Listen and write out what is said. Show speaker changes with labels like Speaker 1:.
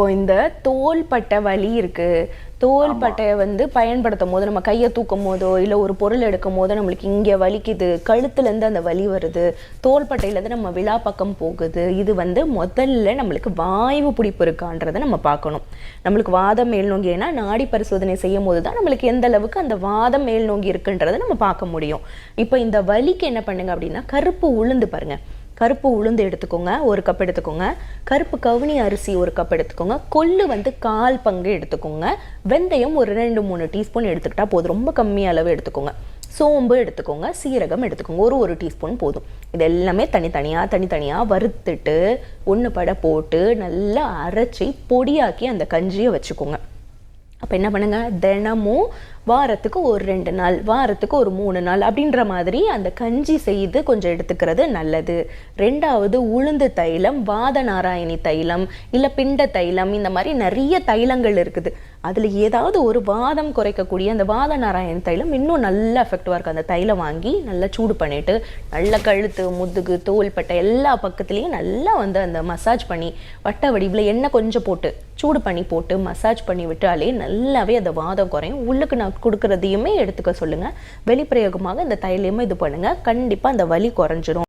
Speaker 1: இப்போ இந்த தோள்பட்டை வலி இருக்கு. தோள்பட்டைய பயன்படுத்தும் போது நம்ம கையை தூக்கும் போதோ இல்லை ஒரு பொருள் எடுக்கும் போதோ நம்மளுக்கு இங்கே வலிக்குது, கழுத்துலேருந்து அந்த வலி வருது, தோள்பட்டையிலேருந்து நம்ம விழா பக்கம் போகுது. இது முதல்ல நம்மளுக்கு வாய்வு பிடிப்பு இருக்கான்றதை நம்ம பார்க்கணும். நம்மளுக்கு வாதம் மேல் நோங்கி, ஏன்னா நாடி பரிசோதனை செய்யும் போது தான் நம்மளுக்கு எந்த அளவுக்கு அந்த வாதம் மேல் நோங்கி இருக்குன்றதை நம்ம பார்க்க முடியும். இப்போ இந்த வலிக்கு என்ன பண்ணுங்க அப்படின்னா, கருப்பு உளுந்து பாருங்க, கருப்பு உளுந்து எடுத்துக்கோங்க, 1 கப் எடுத்துக்கோங்க. கருப்பு கவுனி அரிசி 1 கப் எடுத்துக்கோங்க. கொள்ளு 1/4 பங்கு எடுத்துக்கோங்க. வெந்தயம் ஒரு 2-3 டீஸ்பூன் எடுத்துக்கிட்டா போதும், ரொம்ப கம்மி அளவு எடுத்துக்கோங்க. சோம்பு எடுத்துக்கோங்க, சீரகம் எடுத்துக்கோங்க, ஒரு டீஸ்பூன் போதும். இது எல்லாமே தனித்தனியாக வறுத்துட்டு ஒன்று பட போட்டு நல்லா அரைச்சி பொடியாக்கி அந்த கஞ்சியை வச்சுக்கோங்க. அப்போ என்ன பண்ணுங்க, தினமும் வாரத்துக்கு ஒரு 2 நாள், வாரத்துக்கு ஒரு 3 நாள் அப்படின்ற மாதிரி அந்த கஞ்சி செய்து கொஞ்சம் எடுத்துக்கிறது நல்லது. 2வது உளுந்து தைலம், வாத நாராயணி தைலம், இல்லை பிண்ட தைலம், இந்த மாதிரி நிறைய தைலங்கள் இருக்குது. அதில் ஏதாவது ஒரு வாதம் குறைக்கக்கூடிய அந்த வாத நாராயணி தைலம் இன்னும் நல்ல எஃபெக்டிவாக இருக்குது. அந்த தைலம் வாங்கி நல்லா சூடு பண்ணிவிட்டு நல்ல கழுத்து, முதுகு, தோள்பட்டை எல்லா பக்கத்துலேயும் நல்லா அந்த மசாஜ் பண்ணி வட்ட வடிவில் எண்ணெய் கொஞ்சம் போட்டு சூடு பண்ணி போட்டு மசாஜ் பண்ணி விட்டாலே நல்லாவே அந்த வாதம் குறையும். உள்ளுக்கு நான் கொடுக்குறதையுமே எடுத்துக்க சொல்லுங்கள். வெளிப்பிரயோகமாக இந்த தைலமும் இது பண்ணுங்கள், கண்டிப்பாக அந்த வலி குறைஞ்சிரும்.